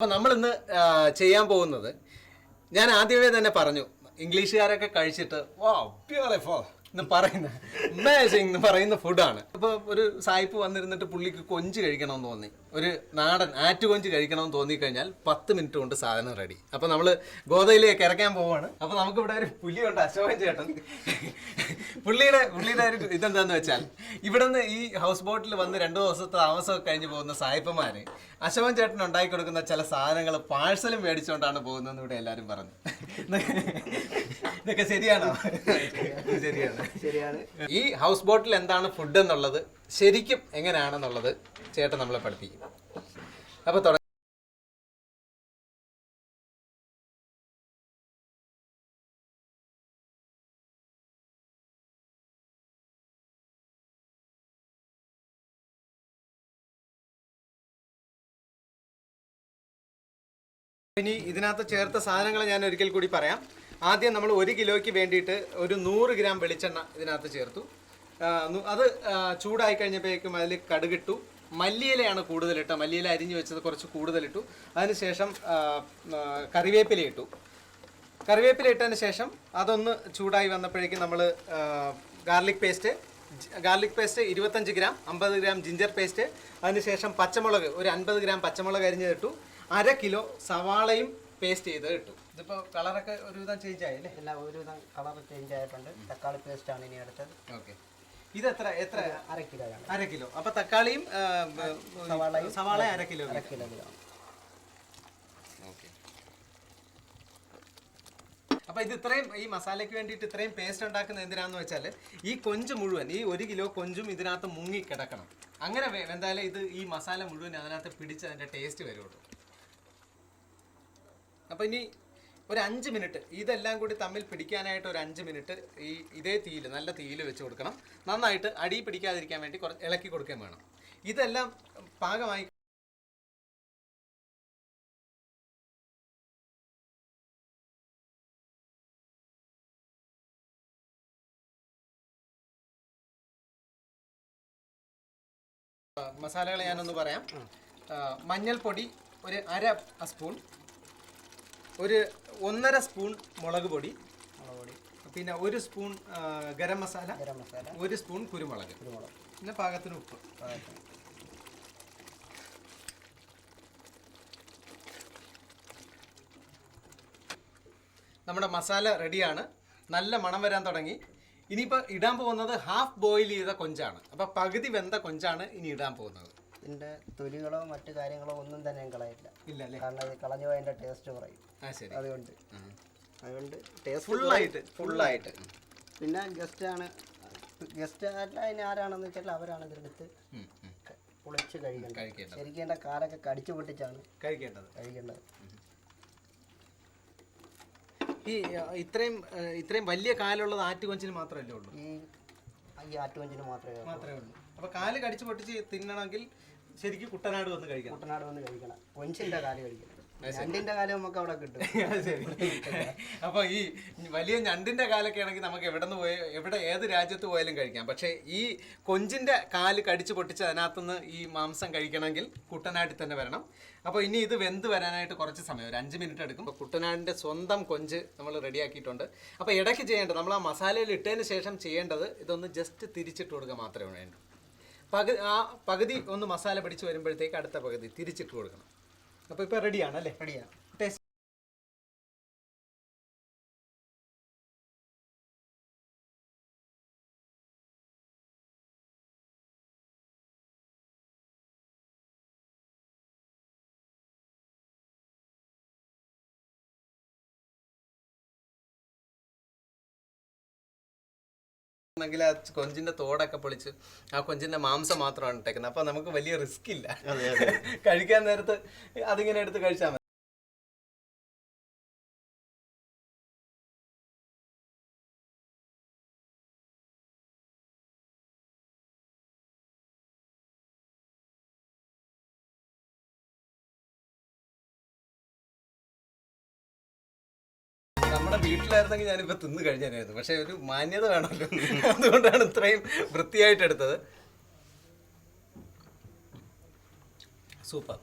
അപ്പോൾ നമ്മളിന്ന് ചെയ്യാൻ പോകുന്നത്, ഞാൻ ആദ്യമേ തന്നെ പറഞ്ഞു, ഇംഗ്ലീഷുകാരൊക്കെ കഴിച്ചിട്ട് വാ ബ്യൂട്ടിഫുൾ എന്ന് പറയുന്ന അമേസിംഗ് എന്ന് പറയുന്ന ഫുഡാണ്. അപ്പോൾ ഒരു സായിപ്പ് വന്നിരുന്നിട്ട് പുള്ളിക്ക് കൊഞ്ച് കഴിക്കണമെന്ന് തോന്നി, ഒരു നാടൻ ആറ്റുകൊഞ്ച് കഴിക്കണമെന്ന് തോന്നിക്കഴിഞ്ഞാൽ 10 മിനിറ്റ് കൊണ്ട് സാധനം റെഡി. അപ്പോൾ നമ്മൾ ഗോതയിലേക്ക് ഇറക്കാൻ പോവാണ്. അപ്പോൾ നമുക്കിവിടെ ഒരു പുലിയുണ്ട്, അശോകൻ ചേട്ടൻ. പുള്ളിയുടെ ഒരു ഇതെന്താന്ന് വെച്ചാൽ, ഇവിടുന്ന് ഈ ഹൗസ് ബോട്ടിൽ വന്ന് 2 ദിവസത്തെ താമസമൊക്കെ കഴിഞ്ഞ് പോകുന്ന സായിപ്പന്മാർ അശോകൻ ചേട്ടൻ ഉണ്ടാക്കി കൊടുക്കുന്ന ചില സാധനങ്ങൾ പാഴ്സലും മേടിച്ചുകൊണ്ടാണ് പോകുന്നതെന്ന് ഇവിടെ എല്ലാവരും പറഞ്ഞു. ഇതൊക്കെ ശരിയാണോ? ശരിയാണ്. ഈ ഹൗസ് ബോട്ടിൽ എന്താണ് ഫുഡ് എന്നുള്ളത് ശരിക്കും എങ്ങനെയാണെന്നുള്ളത് ചേട്ടൻ നമ്മളെ പഠിപ്പിക്കും. അപ്പൊ ഇനി ഇതിനകത്ത് ചേർത്ത സാധനങ്ങൾ ഞാൻ ഒരിക്കൽ കൂടി പറയാം. ആദ്യം നമ്മൾ 1 കിലോയ്ക്ക് വേണ്ടിയിട്ട് ഒരു 100 ഗ്രാം വെളിച്ചെണ്ണ ഇതിനകത്ത് ചേർത്തു. അത് ചൂടായി കഴിഞ്ഞപ്പോഴേക്കും അതിൽ കടുകിട്ടു. മല്ലിയിലയാണ് കൂടുതലിട്ട, മല്ലിയില അരിഞ്ഞു വെച്ചത് കുറച്ച് കൂടുതലിട്ടു. അതിനുശേഷം കറിവേപ്പില ഇട്ടു. കറിവേപ്പില ഇട്ടതിന് ശേഷം അതൊന്ന് ചൂടായി വന്നപ്പോഴേക്കും നമ്മൾ garlic paste 25 gram, 50 gram ginger paste, അതിനുശേഷം പച്ചമുളക് ഒരു 50 ഗ്രാം പച്ചമുളക് അരിഞ്ഞിട്ടു. 1/2 കിലോ സവാളയും പേസ്റ്റ് ചെയ്ത് ഇട്ടു. ഇതിപ്പോൾ കളറൊക്കെ ഒരുവിധം ചേഞ്ച് ആയല്ലേ? എല്ലാം ഒരുവിധം കളർ ചേഞ്ച് ആയിട്ടുണ്ട്. തക്കാളി പേസ്റ്റ് ആണ് ഇനി അടുത്തത്. ഓക്കെ, ഇത് എത്ര 1/2 കിലോ ആണ്. 1/2 കിലോ. അപ്പോൾ തക്കാളിയും സവാള 1/2 കിലോ. ഓക്കെ. അപ്പോൾ ഇത് ഇത്രയും ഈ മസാലയ്ക്ക് വേണ്ടിയിട്ട് ഇത്രയും പേസ്റ്റ് ഉണ്ടാക്കുന്നത് എന്തിനാന്ന് വെച്ചാൽ, ഈ കൊഞ്ച് മുഴുവൻ, ഈ 1 കിലോ കൊഞ്ചും ഇതിനകത്ത് മുങ്ങി കിടക്കണം. അങ്ങനെ എന്തായാലും ഇത് ഈ മസാല മുഴുവൻ അതിനകത്ത് പിടിച്ച് അതിൻ്റെ ടേസ്റ്റ് വരുള്ളൂ. അപ്പോൾ ഇനി ഒരു 5 മിനിറ്റ് ഇതെല്ലാം കൂടി തമ്മിൽ പിടിക്കാനായിട്ട് ഒരു 5 മിനിറ്റ് ഇതേ തീയിൽ, നല്ല തീയിൽ വെച്ച് കൊടുക്കണം. നന്നായിട്ട് അടി പിടിക്കാതിരിക്കാൻ വേണ്ടി കുറച്ച് ഇളക്കി കൊടുക്കുകയും വേണം. ഇതെല്ലാം പാകമായി മസാലകൾ ഞാനൊന്ന് പറയാം. മഞ്ഞൾപ്പൊടി ഒരു 1/2 സ്പൂൺ, ഒരു 1.5 സ്പൂൺ മുളക് പൊടി, പിന്നെ 1 സ്പൂൺ ഗരം മസാല, 1 സ്പൂൺ കുരുമുളക്, പിന്നെ പാകത്തിന് ഉപ്പ്. നമ്മുടെ മസാല റെഡിയാണ്. നല്ല മണം വരാൻ തുടങ്ങി. ഇനിയിപ്പോൾ ഇടാൻ പോകുന്നത് ഹാഫ് ബോയിൽ ചെയ്ത കൊഞ്ചാണ്. അപ്പോൾ പകുതി വെന്ത കൊഞ്ചാണ് ഇനി ഇടാൻ പോകുന്നത്. ഇതിൻ്റെ തൊലികളോ മറ്റു കാര്യങ്ങളോ ഒന്നും തന്നെ ഞാൻ കളയില്ല. ഇല്ല അല്ലേ? കാരണം അത് കളഞ്ഞു പോയി അതിൻ്റെ ടേസ്റ്റ് കുറയും. അതുകൊണ്ട് ടേസ്റ്റ് ഫുള്ളായിട്ട്. പിന്നെ ഗസ്റ്റ് അല്ല, അതിന് ആരാണെന്ന് വെച്ചാൽ അവരാണ് ഇതിനെടുത്ത് പൊളിച്ച് കഴിക്കേണ്ടത്. ശരിക്കും എൻ്റെ കാലൊക്കെ കടിച്ചു പൊട്ടിച്ചാണ് കഴിക്കേണ്ടത്. ഈ ഇത്രയും വലിയ കാലുള്ളത് ആറ്റുകൊഞ്ചിന് മാത്രമല്ലേ ഉള്ളൂ? ഈ ആറ്റുകൊഞ്ചിന് മാത്രമേ ഉള്ളൂ. അപ്പോൾ കാല് കടിച്ചു പൊട്ടിച്ച് തിന്നണമെങ്കിൽ ശരിക്കും കുട്ടനാട് വന്ന് കഴിക്കണം. കൊഞ്ചിൻ്റെ കാല് കഴിക്കണം. ഞണ്ടിന്റെ കാലം നമുക്ക് അവിടെ കിട്ടും. ശരി. അപ്പോൾ ഈ വലിയ ഞണ്ടിന്റെ കാലൊക്കെ ആണെങ്കിൽ നമുക്ക് ഏത് രാജ്യത്ത് പോയാലും കഴിക്കാം. പക്ഷേ ഈ കൊഞ്ചിന്റെ കാല് കടിച്ചു പൊട്ടിച്ച് അതിനകത്തുനിന്ന് ഈ മാംസം കഴിക്കണമെങ്കിൽ കുട്ടനാട്ടിൽ തന്നെ വരണം. അപ്പോൾ ഇനി ഇത് വെന്ത് വരാനായിട്ട് കുറച്ച് സമയം, ഒരു 5 മിനിറ്റ് എടുക്കും. അപ്പോൾ കുട്ടനാടിൻ്റെ സ്വന്തം കൊഞ്ച് നമ്മൾ റെഡിയാക്കിയിട്ടുണ്ട്. അപ്പോൾ ഇടയ്ക്ക് ചെയ്യേണ്ടത്, നമ്മൾ ആ മസാലയിൽ ഇട്ടതിന് ശേഷം ചെയ്യേണ്ടത്, ഇതൊന്ന് ജസ്റ്റ് തിരിച്ചിട്ട് കൊടുക്കുക മാത്രമേ വേണ്ടൂ. പകുതി ഒന്ന് മസാല പിടിച്ച് വരുമ്പോഴത്തേക്ക് അടുത്ത പകുതി തിരിച്ചിട്ട് കൊടുക്കണം. അപ്പോൾ ഇപ്പോൾ റെഡിയാണ് അല്ലേ? റെഡിയാണ്. ടേസ്റ്റ് െങ്കിൽ ആ കൊഞ്ചിന്റെ തോടൊക്കെ പൊളിച്ച് ആ കൊഞ്ചിന്റെ മാംസം മാത്രമാണ് ഇട്ടേക്കുന്നത്. അപ്പൊ നമുക്ക് വലിയ റിസ്ക് ഇല്ല. കഴിക്കാൻ നേരത്ത് അതിങ്ങനെ എടുത്ത് കഴിച്ചാൽ മതി. നമ്മുടെ വീട്ടിലായിരുന്നെങ്കിൽ ഞാനിപ്പോൾ തിന്ന് കഴിഞ്ഞായിരുന്നു. പക്ഷെ ഒരു മാന്യത വേണമല്ലോ, അതുകൊണ്ടാണ് ഇത്രയും വൃത്തിയായിട്ട് എടുത്തത്. സൂപ്പർ.